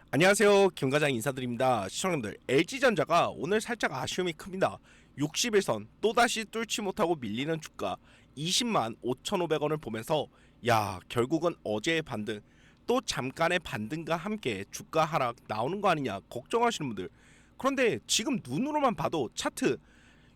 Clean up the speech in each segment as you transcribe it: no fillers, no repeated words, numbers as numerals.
안녕하세요, 김과장 인사드립니다. 시청자분들, LG전자가 오늘 살짝 아쉬움이 큽니다. 60일선 또다시 뚫지 못하고 밀리는 주가 20만 5,500원을 보면서 결국은 어제의 반등, 또 잠깐의 반등과 함께 주가 하락 나오는 거 아니냐 걱정하시는 분들, 그런데 지금 눈으로만 봐도 차트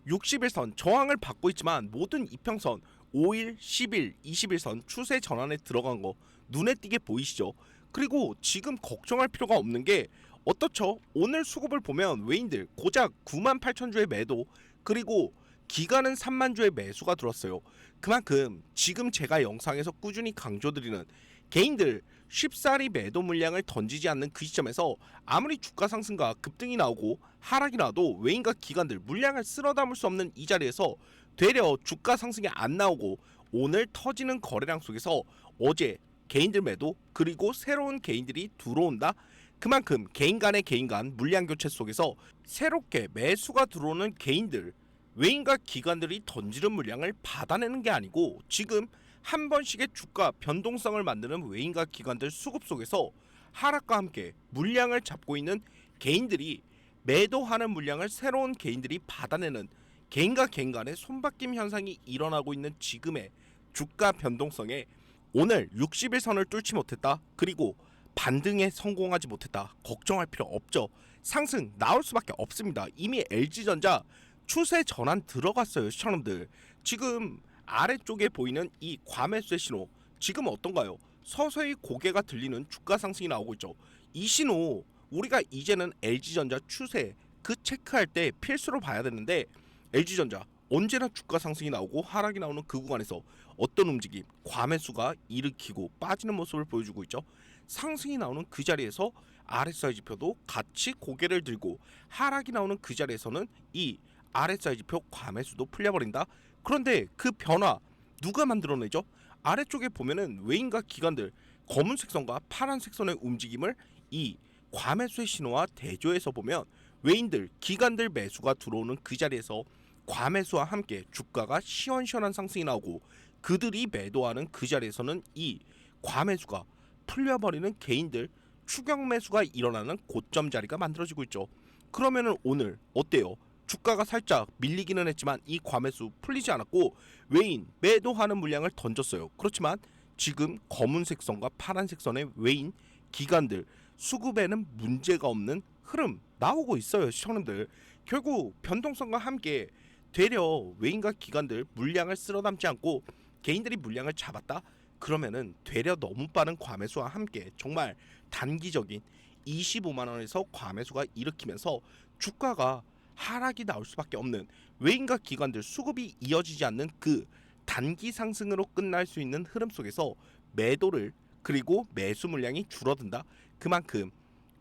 60일선 저항을 받고 있지만 모든 이평선 5일, 10일, 20일선 추세 전환에 들어간 거 눈에 띄게 보이시죠? 그리고 지금 걱정할 필요가 없는 게 어떻죠? 오늘 수급을 보면 외인들 고작 9만 8천 주의 매도, 그리고 기간은 3만 주의 매수가 들었어요. 그만큼 지금 제가 영상에서 꾸준히 강조드리는 개인들 쉽사리 매도 물량을 던지지 않는 그 시점에서 아무리 주가 상승과 급등이 나오고 하락이 나도 외인과 기관들 물량을 쓸어 담을 수 없는 이 자리에서 되려 주가 상승이 안 나오고 오늘 터지는 거래량 속에서 어제 개인들 매도, 그리고 새로운 개인들이 들어온다. 그만큼 개인 간 물량 교체 속에서 새롭게 매수가 들어오는 개인들, 외인과 기관들이 던지는 물량을 받아내는 게 아니고 지금 한 번씩의 주가 변동성을 만드는 외인과 기관들 수급 속에서 하락과 함께 물량을 잡고 있는 개인들이 매도하는 물량을 새로운 개인들이 받아내는 개인과 개인 간의 손바뀜 현상이 일어나고 있는 지금의 주가 변동성에 오늘 60일선을 뚫지 못했다, 그리고 반등에 성공하지 못했다, 걱정할 필요 없죠. 상승 나올 수밖에 없습니다. 이미 LG전자 추세 전환 들어갔어요. 시청자분들, 지금 아래쪽에 보이는 이 과매수의 신호 지금 어떤가요? 서서히 고개가 들리는 주가 상승이 나오고 있죠. 이 신호 우리가 이제는 LG전자 추세 그 체크할 때 필수로 봐야 되는데, LG전자 언제나 주가 상승이 나오고 하락이 나오는 그 구간에서 어떤 움직임, 과매수가 일으키고 빠지는 모습을 보여주고 있죠. 상승이 나오는 그 자리에서 RSI 지표도 같이 고개를 들고, 하락이 나오는 그 자리에서는 이 RSI 지표 과매수도 풀려버린다. 그런데 그 변화 누가 만들어내죠? 아래쪽에 보면은 외인과 기관들 검은색 선과 파란색 선의 움직임을 이 과매수의 신호와 대조해서 보면 외인들, 기관들 매수가 들어오는 그 자리에서 과매수와 함께 주가가 시원시원한 상승이 나오고, 그들이 매도하는 그 자리에서는 이 과매수가 풀려버리는 개인들 추격 매수가 일어나는 고점 자리가 만들어지고 있죠. 그러면은 오늘 어때요? 주가가 살짝 밀리기는 했지만 이 과매수 풀리지 않았고 외인 매도하는 물량을 던졌어요. 그렇지만 지금 검은색 선과 파란색 선의 외인 기관들 수급에는 문제가 없는 흐름 나오고 있어요. 시청자들, 결국 변동성과 함께 되려 외인과 기관들 물량을 쓸어 담지 않고 개인들이 물량을 잡았다? 그러면은 되려 너무 빠른 과매수와 함께 정말 단기적인 25만원에서 과매수가 일으키면서 주가가 하락이 나올 수밖에 없는, 외인과 기관들 수급이 이어지지 않는 그 단기 상승으로 끝날 수 있는 흐름 속에서 매도를, 그리고 매수 물량이 줄어든다. 그만큼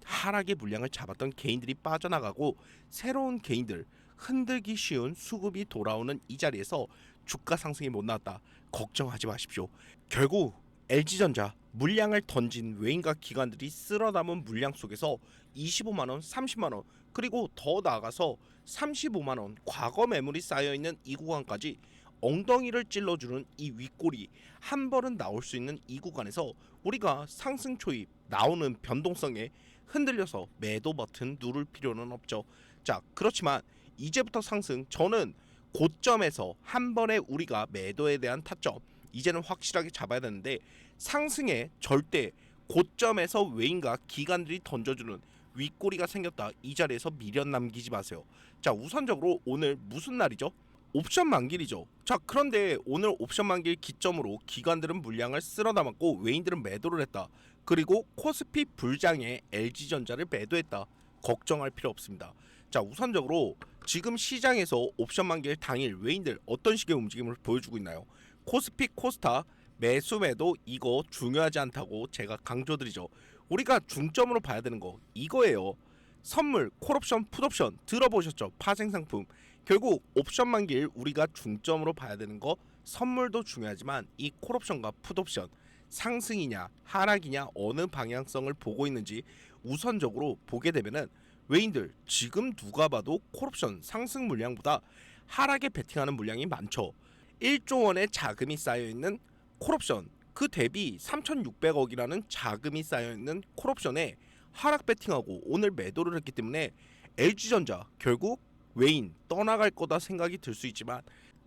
하락의 물량을 잡았던 개인들이 빠져나가고 새로운 개인들, 흔들기 쉬운 수급이 돌아오는 이 자리에서 주가 상승이 못 나왔다, 걱정하지 마십시오. 결국 LG전자 물량을 던진 외인과 기관들이 쓸어 담은 물량 속에서 25만원, 30만원, 그리고 더 나아가서 35만원 과거 매물이 쌓여있는 이 구간까지 엉덩이를 찔러주는 이 윗골이 한 번은 나올 수 있는 이 구간에서 우리가 상승 초입 나오는 변동성에 흔들려서 매도 버튼 누를 필요는 없죠. 자, 그렇지만 이제부터 상승, 저는 고점에서 한 번에 우리가 매도에 대한 타점 이제는 확실하게 잡아야 되는데, 상승에 절대 고점에서 외인과 기관들이 던져주는 윗꼬리가 생겼다, 이 자리에서 미련 남기지 마세요. 자, 우선적으로 오늘 무슨 날이죠? 옵션 만길이죠. 자, 그런데 오늘 옵션 만길 기점으로 기관들은 물량을 쓸어 담았고 외인들은 매도를 했다. 그리고 코스피 불장에 LG전자를 매도했다. 걱정할 필요 없습니다. 자, 우선적으로 지금 시장에서 옵션 만길 당일 외인들 어떤 식의 움직임을 보여주고 있나요? 코스피 코스타 매수 매도 이거 중요하지 않다고 제가 강조드리죠. 우리가 중점으로 봐야 되는 거 이거예요. 선물, 콜옵션, 풋옵션 들어보셨죠? 파생상품. 결국 옵션 만길 우리가 중점으로 봐야 되는 거, 선물도 중요하지만 이 콜옵션과 풋옵션 상승이냐 하락이냐 어느 방향성을 보고 있는지 우선적으로 보게 되면은 외인들 지금 누가 봐도 콜옵션 상승 물량보다 하락에 베팅하는 물량이 많죠. 1조 원의 자금이 쌓여있는 콜옵션, 그 대비 3,600억이라는 자금이 쌓여있는 콜옵션에 하락 배팅하고 오늘 매도를 했기 때문에 LG전자 결국 외인 떠나갈 거다 생각이 들 수 있지만,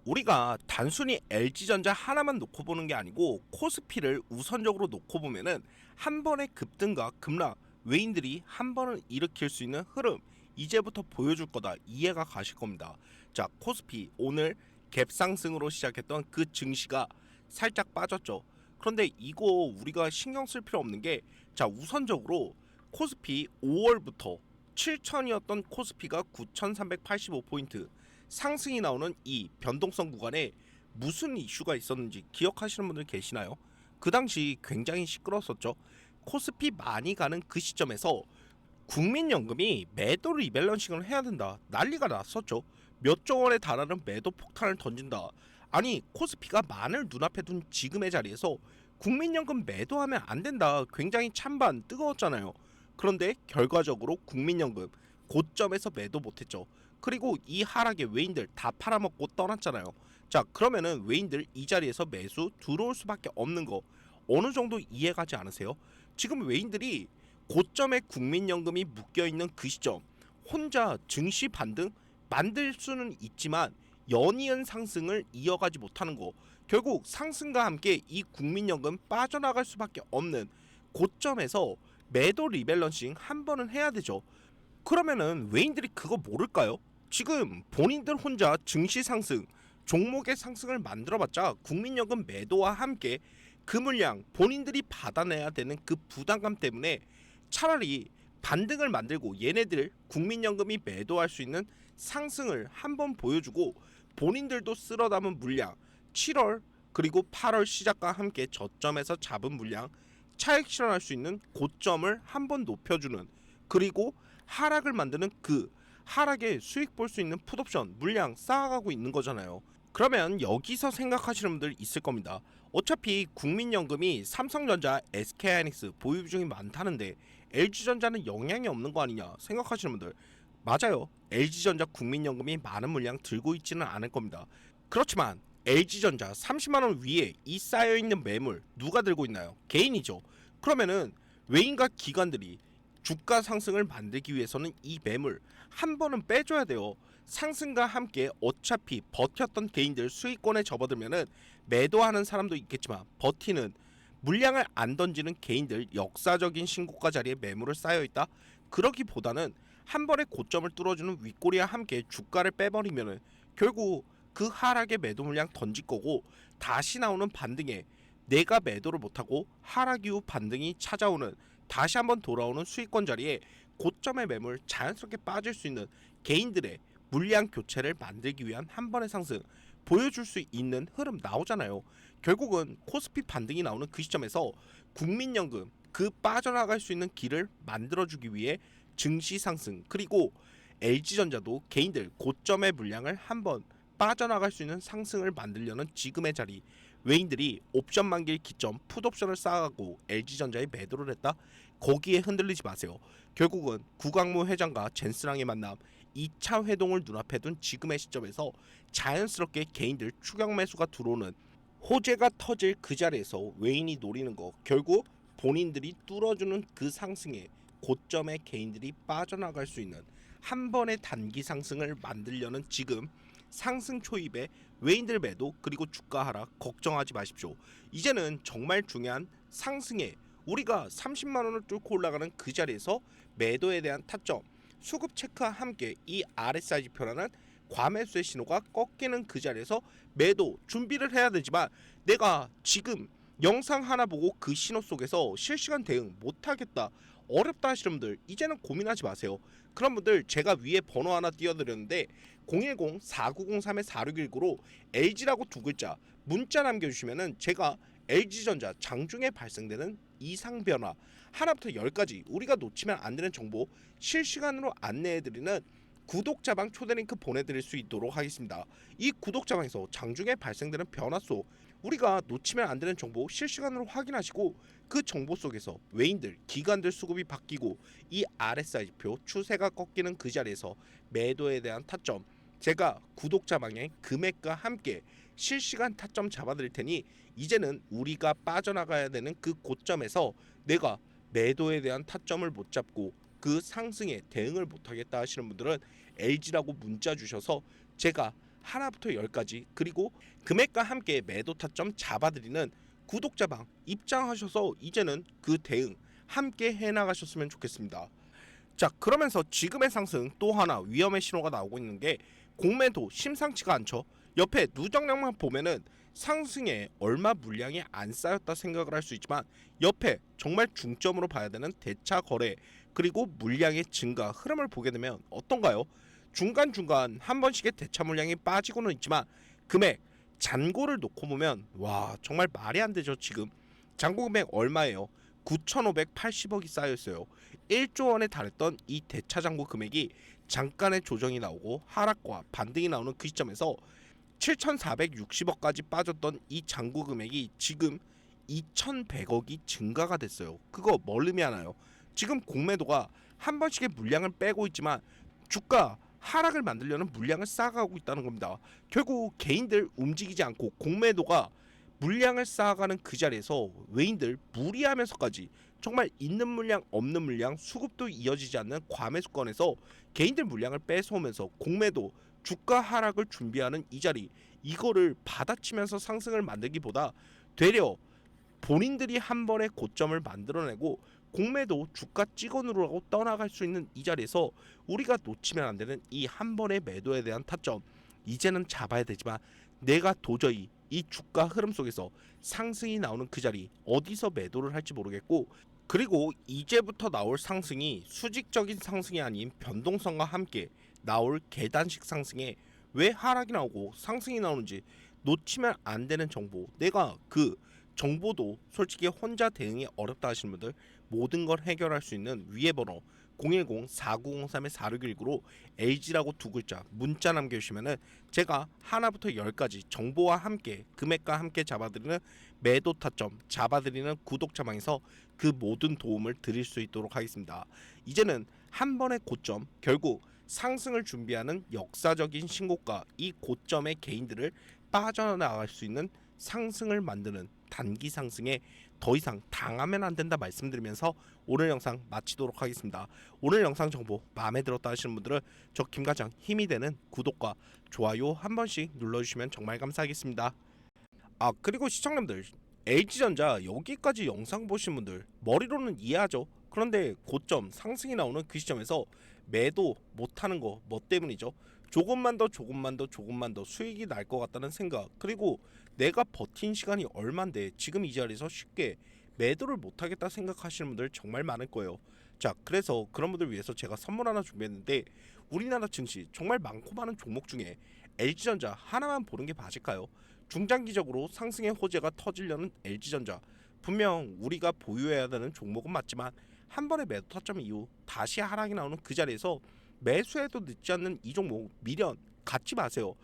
우리가 단순히 LG전자 하나만 놓고 보는 게 아니고 코스피를 우선적으로 놓고 보면은 한 번의 급등과 급락, 외인들이 한 번을 일으킬 수 있는 흐름 이제부터 보여줄 거다, 이해가 가실 겁니다. 자, 코스피 오늘 갭 상승으로 시작했던 그 증시가 살짝 빠졌죠. 그런데 이거 우리가 신경 쓸 필요 없는 게, 자, 우선적으로 코스피 5월부터 7천이었던 코스피가 9,385포인트 상승이 나오는 이 변동성 구간에 무슨 이슈가 있었는지 기억하시는 분들 계시나요? 그 당시 굉장히 시끄러웠었죠. 코스피 많이 가는 그 시점에서 국민연금이 매도 리밸런싱을 해야 된다, 난리가 났었죠. 몇 조 원에 달하는 매도 폭탄을 던진다. 아니, 코스피가 만을 눈앞에 둔 지금의 자리에서 국민연금 매도하면 안 된다, 굉장히 찬반 뜨거웠잖아요. 그런데 결과적으로 국민연금 고점에서 매도 못했죠. 그리고 이 하락에 외인들 다 팔아먹고 떠났잖아요. 자, 그러면은 외인들 이 자리에서 매수 들어올 수밖에 없는 거 어느 정도 이해가지 않으세요? 지금 외인들이 고점에 국민연금이 묶여있는 그 시점 혼자 증시 반등 만들 수는 있지만 연이은 상승을 이어가지 못하는 거, 결국 상승과 함께 이 국민연금 빠져나갈 수밖에 없는 고점에서 매도 리밸런싱 한 번은 해야 되죠. 그러면은 외인들이 그거 모를까요? 지금 본인들 혼자 증시 상승, 종목의 상승을 만들어봤자 국민연금 매도와 함께 그 물량 본인들이 받아내야 되는 그 부담감 때문에 차라리 반등을 만들고 얘네들 국민연금이 매도할 수 있는 상승을 한번 보여주고 본인들도 쓸어 담은 물량 7월 그리고 8월 시작과 함께 저점에서 잡은 물량 차익 실현할 수 있는 고점을 한번 높여주는, 그리고 하락을 만드는 그 하락에 수익 볼 수 있는 풋옵션 물량 쌓아가고 있는 거잖아요. 그러면 여기서 생각하시는 분들 있을 겁니다. 어차피 국민연금이 삼성전자, SK하이닉스 보유 비중이 많다는데 LG전자는 영향이 없는 거 아니냐 생각하시는 분들, 맞아요. LG전자 국민연금이 많은 물량 들고 있지는 않을 겁니다. 그렇지만 LG전자 30만원 위에 이 쌓여있는 매물 누가 들고 있나요? 개인이죠. 그러면은 외인과 기관들이 주가 상승을 만들기 위해서는 이 매물 한 번은 빼줘야 돼요. 상승과 함께 어차피 버텼던 개인들 수익권에 접어들면은 매도하는 사람도 있겠지만 버티는 물량을 안 던지는 개인들 역사적인 신고가 자리에 매물을 쌓여있다. 그러기보다는 한 번에 고점을 뚫어주는 윗꼬리와 함께 주가를 빼버리면은 결국 그 하락에 매도 물량 던질 거고, 다시 나오는 반등에 내가 매도를 못하고 하락 이후 반등이 찾아오는 다시 한번 돌아오는 수익권 자리에 고점의 매물 자연스럽게 빠질 수 있는 개인들의 물량 교체를 만들기 위한 한 번의 상승 보여줄 수 있는 흐름 나오잖아요. 결국은 코스피 반등이 나오는 그 시점에서 국민연금 그 빠져나갈 수 있는 길을 만들어주기 위해 증시 상승, 그리고 LG전자도 개인들 고점의 물량을 한번 빠져나갈 수 있는 상승을 만들려는 지금의 자리, 외인들이 옵션 만기일 기점 풋옵션을 쌓아가고 LG전자에 매도를 했다? 거기에 흔들리지 마세요. 결국은 구광모 회장과 젠스랑의 만남 2차 회동을 눈앞에 둔 지금의 시점에서 자연스럽게 개인들 추격 매수가 들어오는 호재가 터질 그 자리에서 외인이 노리는 거, 결국 본인들이 뚫어주는 그 상승에 고점에 개인들이 빠져나갈 수 있는 한 번의 단기 상승을 만들려는 지금 상승 초입에 외인들 매도 그리고 주가 하락 걱정하지 마십시오. 이제는 정말 중요한 상승에 우리가 30만원을 뚫고 올라가는 그 자리에서 매도에 대한 타점 수급 체크와 함께 이 RSI 지표라는 과매수의 신호가 꺾이는 그 자리에서 매도 준비를 해야 되지만, 내가 지금 영상 하나 보고 그 신호 속에서 실시간 대응 못하겠다, 어렵다 하시는 분들 이제는 고민하지 마세요. 그런 분들 제가 위에 번호 하나 띄워드렸는데 010-4903-4619로 LG라고 두 글자 문자 남겨주시면은 제가 LG전자 장중에 발생되는 이상 변화 하나부터 10까지 우리가 놓치면 안 되는 정보 실시간으로 안내해드리는 구독자방 초대 링크 보내드릴 수 있도록 하겠습니다. 이 구독자방에서 장중에 발생되는 변화 속 우리가 놓치면 안 되는 정보 실시간으로 확인하시고, 그 정보 속에서 외인들, 기관들 수급이 바뀌고 이 RSI 지표 추세가 꺾이는 그 자리에서 매도에 대한 타점 제가 구독자방의 금액과 함께 실시간 타점 잡아드릴 테니 이제는 우리가 빠져나가야 되는 그 고점에서 내가 매도에 대한 타점을 못 잡고 그 상승에 대응을 못하겠다 하시는 분들은 LG라고 문자 주셔서 제가 하나부터 열까지 그리고 금액과 함께 매도 타점 잡아드리는 구독자방 입장하셔서 이제는 그 대응 함께 해나가셨으면 좋겠습니다. 자, 그러면서 지금의 상승 또 하나 위험의 신호가 나오고 있는 게 공매도 심상치가 않죠. 옆에 누적량만 보면은 상승에 얼마 물량이 안 쌓였다 생각을 할 수 있지만 옆에 정말 중점으로 봐야 되는 대차 거래 그리고 물량의 증가 흐름을 보게 되면 어떤가요? 중간중간 한 번씩의 대차 물량이 빠지고는 있지만 금액 잔고를 놓고 보면 와 정말 말이 안 되죠. 지금 잔고 금액 얼마예요? 9,580억이 쌓여있어요. 1조 원에 달했던 이 대차 잔고 금액이 잠깐의 조정이 나오고 하락과 반등이 나오는 그 시점에서 7,460억까지 빠졌던 이 잔고 금액이 지금 2,100억이 증가가 됐어요. 그거 뭘 의미하나요? 지금 공매도가 한 번씩의 물량을 빼고 있지만 주가 하락을 만들려는 물량을 쌓아가고 있다는 겁니다. 결국 개인들 움직이지 않고 공매도가 물량을 쌓아가는 그 자리에서 외인들 무리하면서까지 정말 있는 물량 없는 물량 수급도 이어지지 않는 과매수권에서 개인들 물량을 뺏어오면서 공매도 주가 하락을 준비하는 이 자리 이거를 받아치면서 상승을 만들기보다 되려 본인들이 한 번에 고점을 만들어내고 공매도 주가 찍어 누르라고 떠나갈 수 있는 이 자리에서 우리가 놓치면 안 되는 이 한 번의 매도에 대한 타점 이제는 잡아야 되지만 내가 도저히 이 주가 흐름 속에서 상승이 나오는 그 자리 어디서 매도를 할지 모르겠고 그리고 이제부터 나올 상승이 수직적인 상승이 아닌 변동성과 함께 나올 계단식 상승에 왜 하락이 나오고 상승이 나오는지 놓치면 안 되는 정보 내가 그 정보도 솔직히 혼자 대응이 어렵다 하시는 분들 모든 걸 해결할 수 있는 위에 번호 010-4903-4619로 LG라고 두 글자 문자 남겨주시면은 제가 하나부터 10까지 정보와 함께 금액과 함께 잡아드리는 매도 타점 잡아드리는 구독자방에서 그 모든 도움을 드릴 수 있도록 하겠습니다. 이제는 한 번의 고점 결국 상승을 준비하는 역사적인 신고가 이 고점의 개인들을 빠져나갈 수 있는 상승을 만드는 단기 상승에 더 이상 당하면 안 된다 말씀드리면서 오늘 영상 마치도록 하겠습니다. 오늘 영상 정보 마음에 들었다 하시는 분들은 저 김과장 힘이 되는 구독과 좋아요 한 번씩 눌러주시면 정말 감사하겠습니다. 아 그리고 시청자분들 LG전자 여기까지 영상 보신 분들 머리로는 이해하죠. 그런데 고점 상승이 나오는 그 시점에서 매도 못하는 거 뭐 때문이죠? 조금만 더 수익이 날 것 같다는 생각 그리고 내가 버틴 시간이 얼만데 지금 이 자리에서 쉽게 매도를 못하겠다 생각하시는 분들 정말 많을 거예요. 자 그래서 그런 분들 위해서 제가 선물 하나 준비했는데 우리나라 증시 정말 많고 많은 종목 중에 LG전자 하나만 보는 게 맞을까요? 중장기적으로 상승의 호재가 터지려는 LG전자 분명 우리가 보유해야 되는 종목은 맞지만 한 번의 매도 타점 이후 다시 하락이 나오는 그 자리에서 매수해도 늦지 않는 이 종목 미련 갖지 마세요.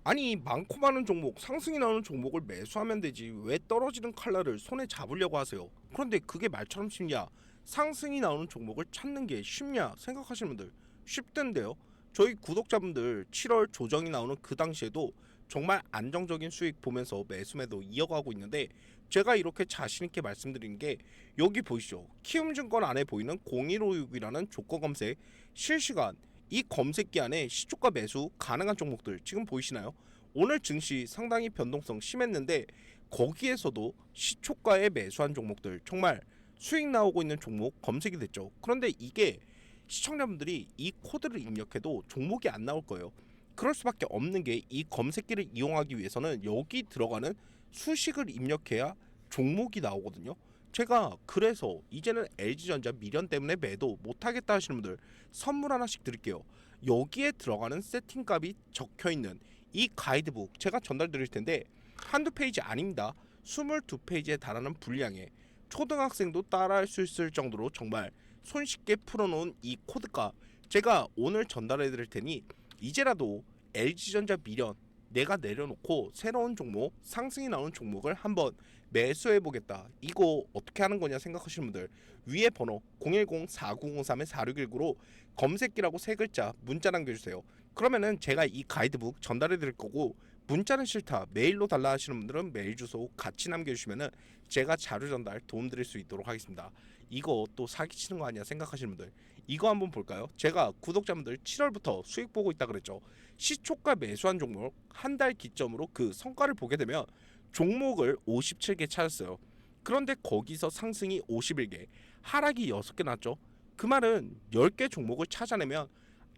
아니 많고 많은 종목 상승이 나오는 종목을 매수하면 되지 왜 떨어지는 칼날을 손에 잡으려고 하세요. 그런데 그게 말처럼 쉽냐 상승이 나오는 종목을 찾는 게 쉽냐 생각하시는 분들 쉽던데요. 저희 구독자분들 7월 조정이 나오는 그 당시에도 정말 안정적인 수익 보면서 매수매도 이어가고 있는데 제가 이렇게 자신있게 말씀드린 게 여기 보이시죠 키움증권 안에 보이는 0156이라는 조건 검색 실시간 이 검색기 안에 시초가 매수 가능한 종목들 지금 보이시나요? 오늘 증시 상당히 변동성 심했는데 거기에서도 시초가에 매수한 종목들 정말 수익 나오고 있는 종목 검색이 됐죠. 그런데 이게 시청자분들이 이 코드를 입력해도 종목이 안 나올 거예요. 그럴 수밖에 없는 게 이 검색기를 이용하기 위해서는 여기 들어가는 수식을 입력해야 종목이 나오거든요. 제가 그래서 이제는 LG전자 미련 때문에 매도 못하겠다 하시는 분들 선물 하나씩 드릴게요. 여기에 들어가는 세팅값이 적혀있는 이 가이드북 제가 전달 드릴 텐데 한두 페이지 아닙니다. 22페이지에 달하는 분량에 초등학생도 따라할 수 있을 정도로 정말 손쉽게 풀어놓은 이 코드가 제가 오늘 전달해 드릴 테니 이제라도 LG전자 미련 내가 내려놓고 새로운 종목 상승이 나오는 종목을 한번 매수해보겠다 이거 어떻게 하는 거냐 생각하시는 분들 위에 번호 010-4903-4619로 검색기라고 세 글자 문자 남겨주세요. 그러면은 제가 이 가이드북 전달해 드릴 거고 문자는 싫다 메일로 달라 하시는 분들은 메일 주소 같이 남겨주시면은 제가 자료 전달 도움 드릴 수 있도록 하겠습니다. 이거 또 사기치는 거 아니야 생각하시는 분들, 이거 한번 볼까요? 제가 구독자분들 7월부터 수익 보고 있다 그랬죠. 시초가 매수한 종목 한 달 기점으로 그 성과를 보게 되면 종목을 57개 찾았어요. 그런데 거기서 상승이 51개, 하락이 6개 났죠. 그 말은 10개 종목을 찾아내면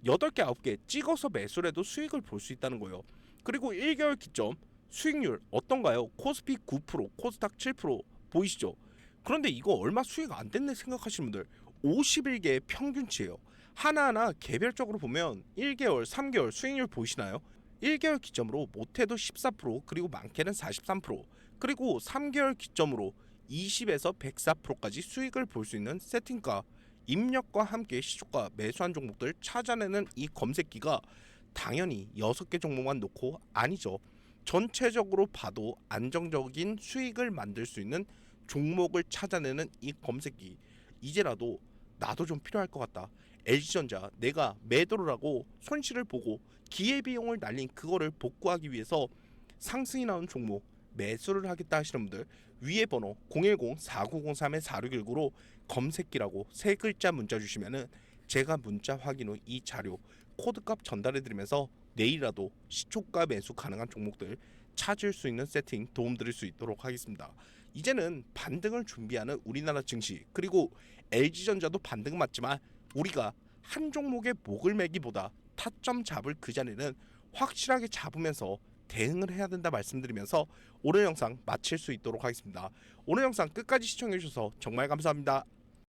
8개, 9개 찍어서 매수를 해도 수익을 볼 수 있다는 거예요. 그리고 1개월 기점 수익률 어떤가요? 코스피 9%, 코스닥 7% 보이시죠? 그런데 이거 얼마 수익 안 됐네 생각하시는 분들, 51개의 평균치예요. 하나하나 개별적으로 보면 1개월, 3개월 수익률 보이시나요? 1개월 기점으로 못해도 14%, 그리고 많게는 43%, 그리고 3개월 기점으로 20에서 104%까지 수익을 볼 수 있는 세팅가, 입력과 함께 시초가 매수한 종목들 찾아내는 이 검색기가 당연히 6개 종목만 놓고 아니죠. 전체적으로 봐도 안정적인 수익을 만들 수 있는 종목을 찾아내는 이 검색기, 이제라도 나도 좀 필요할 것 같다. LG전자 내가 매도를 하고 손실을 보고 기회비용을 날린 그거를 복구하기 위해서 상승이 나온 종목 매수를 하겠다 하시는 분들, 위에 번호 010-4903-4619로 검색기라고 세 글자 문자 주시면은 제가 문자 확인 후 이 자료 코드값 전달해 드리면서 내일이라도 시초가 매수 가능한 종목들 찾을 수 있는 세팅 도움 드릴 수 있도록 하겠습니다. 이제는 반등을 준비하는 우리나라 증시, 그리고 LG전자도 반등 맞지만 우리가 한 종목의 목을 매기보다 타점 잡을 그 자리는 확실하게 잡으면서 대응을 해야 된다 말씀드리면서 오늘 영상 마칠 수 있도록 하겠습니다. 오늘 영상 끝까지 시청해 주셔서 정말 감사합니다.